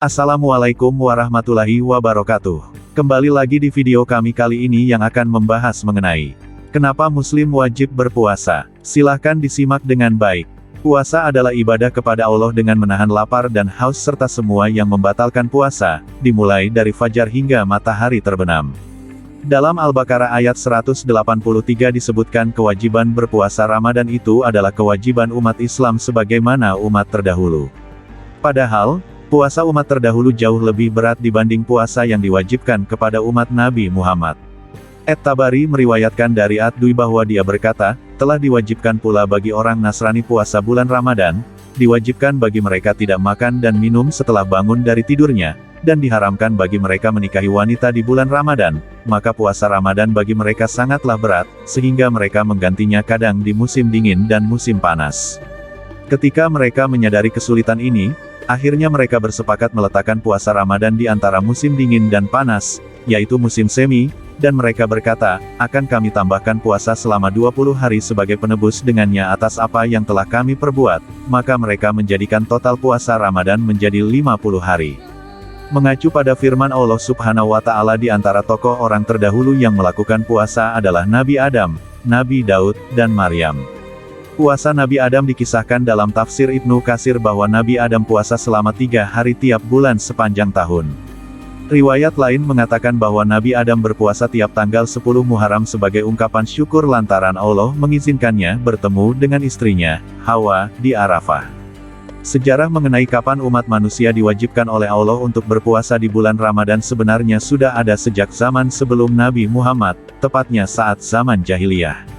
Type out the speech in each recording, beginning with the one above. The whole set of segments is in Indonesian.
Assalamualaikum warahmatullahi wabarakatuh. Kembali lagi di video kami kali ini yang akan membahas mengenai kenapa Muslim wajib berpuasa. Silahkan disimak dengan baik. Puasa adalah ibadah kepada Allah dengan menahan lapar dan haus serta semua yang membatalkan puasa, dimulai dari fajar hingga matahari terbenam. Dalam Al-Baqarah ayat 183 disebutkan kewajiban berpuasa Ramadan itu adalah kewajiban umat Islam sebagaimana umat terdahulu. Padahal, puasa umat terdahulu jauh lebih berat dibanding puasa yang diwajibkan kepada umat Nabi Muhammad. At-Tabari meriwayatkan dari Ad-Dui bahwa dia berkata, telah diwajibkan pula bagi orang Nasrani puasa bulan Ramadan, diwajibkan bagi mereka tidak makan dan minum setelah bangun dari tidurnya, dan diharamkan bagi mereka menikahi wanita di bulan Ramadan, maka puasa Ramadan bagi mereka sangatlah berat, sehingga mereka menggantinya kadang di musim dingin dan musim panas. Ketika mereka menyadari kesulitan ini, akhirnya mereka bersepakat meletakkan puasa Ramadan di antara musim dingin dan panas, yaitu musim semi, dan mereka berkata, akan kami tambahkan puasa selama 20 hari sebagai penebus dengannya atas apa yang telah kami perbuat, maka mereka menjadikan total puasa Ramadan menjadi 50 hari. Mengacu pada firman Allah Subhanahu wa Ta'ala, di antara tokoh orang terdahulu yang melakukan puasa adalah Nabi Adam, Nabi Daud, dan Maryam. Puasa Nabi Adam dikisahkan dalam tafsir Ibnu Katsir bahwa Nabi Adam puasa selama 3 hari tiap bulan sepanjang tahun. Riwayat lain mengatakan bahwa Nabi Adam berpuasa tiap tanggal 10 Muharram sebagai ungkapan syukur lantaran Allah mengizinkannya bertemu dengan istrinya, Hawa, di Arafah. Sejarah mengenai kapan umat manusia diwajibkan oleh Allah untuk berpuasa di bulan Ramadan sebenarnya sudah ada sejak zaman sebelum Nabi Muhammad, tepatnya saat zaman jahiliyah.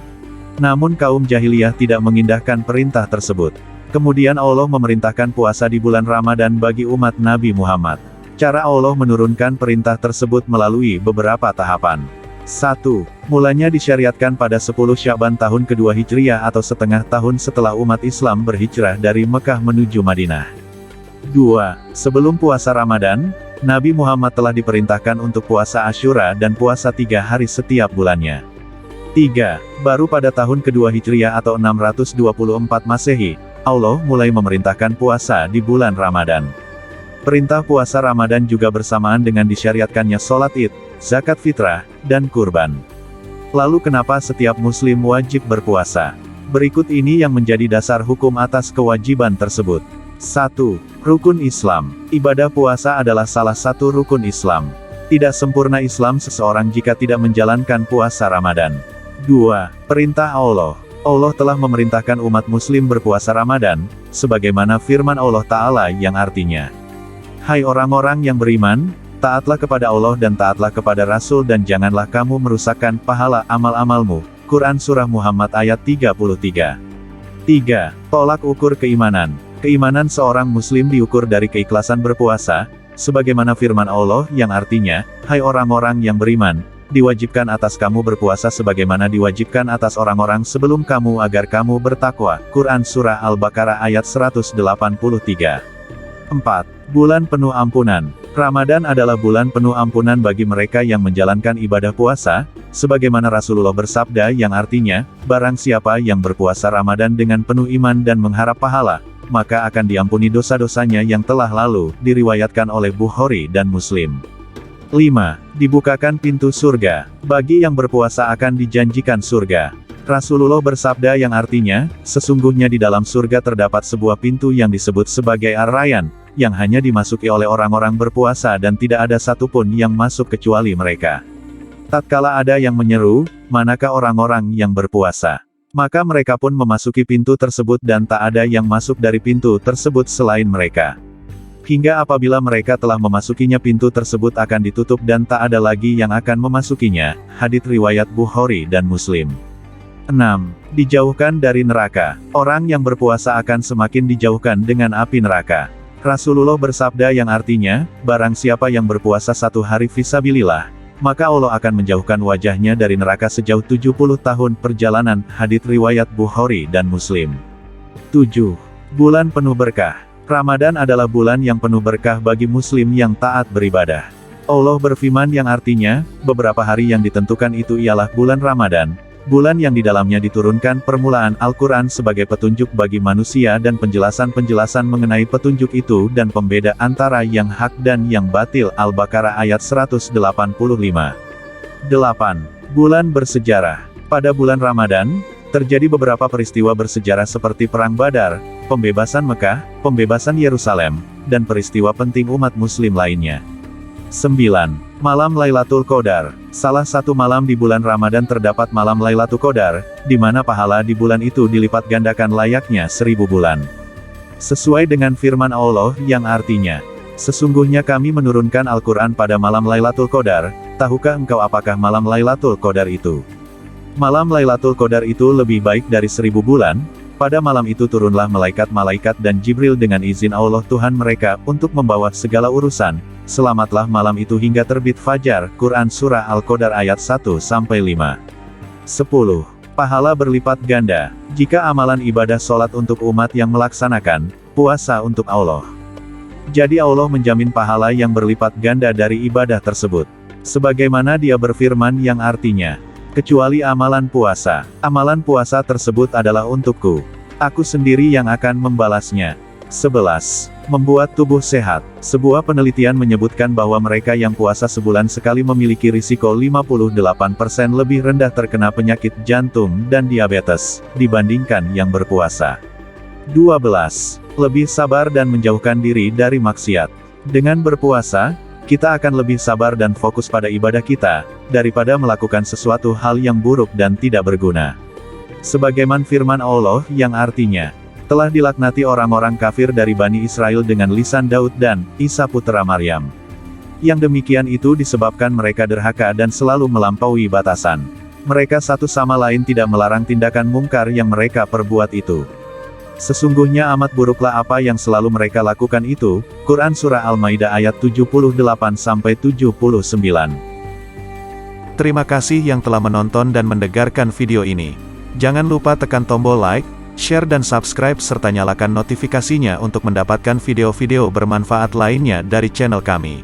Namun kaum jahiliyah tidak mengindahkan perintah tersebut. Kemudian Allah memerintahkan puasa di bulan Ramadan bagi umat Nabi Muhammad. Cara Allah menurunkan perintah tersebut melalui beberapa tahapan. 1. Mulanya disyariatkan pada 10 Sya'ban tahun kedua Hijriah atau setengah tahun setelah umat Islam berhijrah dari Mekah menuju Madinah. 2. Sebelum puasa Ramadan, Nabi Muhammad telah diperintahkan untuk puasa Asyura dan puasa 3 hari setiap bulannya. 3. Baru pada tahun kedua Hijriah atau 624 Masehi, Allah mulai memerintahkan puasa di bulan Ramadan. Perintah puasa Ramadan juga bersamaan dengan disyariatkannya sholat Id, zakat fitrah, dan kurban. Lalu kenapa setiap Muslim wajib berpuasa? Berikut ini yang menjadi dasar hukum atas kewajiban tersebut. 1. Rukun Islam. Ibadah puasa adalah salah satu rukun Islam. Tidak sempurna Islam seseorang jika tidak menjalankan puasa Ramadan. 2. Perintah Allah. Allah telah memerintahkan umat muslim berpuasa Ramadan, sebagaimana firman Allah Ta'ala yang artinya, hai orang-orang yang beriman, taatlah kepada Allah dan taatlah kepada Rasul dan janganlah kamu merusakkan pahala amal-amalmu. Quran Surah Muhammad ayat 33. 3. Tolak ukur keimanan. Keimanan seorang muslim diukur dari keikhlasan berpuasa, sebagaimana firman Allah yang artinya, hai orang-orang yang beriman, diwajibkan atas kamu berpuasa sebagaimana diwajibkan atas orang-orang sebelum kamu agar kamu bertakwa. Quran Surah Al-Baqarah ayat 183. 4. Bulan penuh ampunan. Ramadan adalah bulan penuh ampunan bagi mereka yang menjalankan ibadah puasa, sebagaimana Rasulullah bersabda yang artinya, barang siapa yang berpuasa Ramadan dengan penuh iman dan mengharap pahala, maka akan diampuni dosa-dosanya yang telah lalu, diriwayatkan oleh Bukhari dan Muslim. 5. Dibukakan pintu surga. Bagi yang berpuasa akan dijanjikan surga. Rasulullah bersabda yang artinya, sesungguhnya di dalam surga terdapat sebuah pintu yang disebut sebagai Ar-Rayyan, yang hanya dimasuki oleh orang-orang berpuasa dan tidak ada satupun yang masuk kecuali mereka. Tatkala ada yang menyeru, manakah orang-orang yang berpuasa? Maka mereka pun memasuki pintu tersebut dan tak ada yang masuk dari pintu tersebut selain mereka. Hingga apabila mereka telah memasukinya pintu tersebut akan ditutup dan tak ada lagi yang akan memasukinya. Hadits riwayat Bukhari dan Muslim. 6. Dijauhkan dari neraka. Orang yang berpuasa akan semakin dijauhkan dengan api neraka. Rasulullah bersabda yang artinya, barang siapa yang berpuasa 1 hari fisabilillah, maka Allah akan menjauhkan wajahnya dari neraka sejauh 70 tahun perjalanan. Hadits riwayat Bukhari dan Muslim. 7. Bulan penuh berkah. Ramadan adalah bulan yang penuh berkah bagi muslim yang taat beribadah. Allah berfirman yang artinya, beberapa hari yang ditentukan itu ialah bulan Ramadan, Bulan yang di dalamnya diturunkan permulaan Al-Quran sebagai petunjuk bagi manusia dan penjelasan-penjelasan mengenai petunjuk itu dan pembeda antara yang hak dan yang batil. Al-Baqarah ayat 185. 8. Bulan bersejarah. Pada bulan Ramadan, terjadi beberapa peristiwa bersejarah seperti Perang Badar, pembebasan Mekah, pembebasan Yerusalem, dan peristiwa penting umat muslim lainnya. 9. Malam Lailatul Qadar. Salah satu malam di bulan Ramadan terdapat malam Lailatul Qadar, di mana pahala di bulan itu dilipat gandakan layaknya 1000 bulan. Sesuai dengan firman Allah yang artinya, "Sesungguhnya kami menurunkan Al-Quran pada malam Lailatul Qadar, tahukah engkau apakah malam Lailatul Qadar itu? Malam Lailatul Qadar itu lebih baik dari 1000 bulan, pada malam itu turunlah malaikat-malaikat dan Jibril dengan izin Allah Tuhan mereka, untuk membawa segala urusan, selamatlah malam itu hingga terbit fajar." Quran Surah Al-Qadar ayat 1-5. 10. Pahala berlipat ganda. Jika amalan ibadah sholat untuk umat yang melaksanakan, puasa untuk Allah. Jadi Allah menjamin pahala yang berlipat ganda dari ibadah tersebut. Sebagaimana Dia berfirman yang artinya, "Kecuali amalan puasa. Amalan puasa tersebut adalah untukku. Aku sendiri yang akan membalasnya." 11. Membuat tubuh sehat. Sebuah penelitian menyebutkan bahwa mereka yang puasa sebulan sekali memiliki risiko 58% lebih rendah terkena penyakit jantung dan diabetes, dibandingkan yang berpuasa. 12. Lebih sabar dan menjauhkan diri dari maksiat. Dengan berpuasa, kita akan lebih sabar dan fokus pada ibadah kita, daripada melakukan sesuatu hal yang buruk dan tidak berguna. Sebagaimana firman Allah yang artinya, "Telah dilaknati orang-orang kafir dari Bani Israel dengan lisan Daud dan Isa putra Maryam. Yang demikian itu disebabkan mereka derhaka dan selalu melampaui batasan. Mereka satu sama lain tidak melarang tindakan mungkar yang mereka perbuat itu. Sesungguhnya amat buruklah apa yang selalu mereka lakukan itu." Quran Surah Al-Maidah ayat 78-79. Terima kasih yang telah menonton dan mendengarkan video ini. Jangan lupa tekan tombol like, share dan subscribe serta nyalakan notifikasinya untuk mendapatkan video-video bermanfaat lainnya dari channel kami.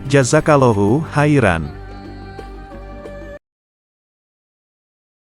Jazakallahu khairan.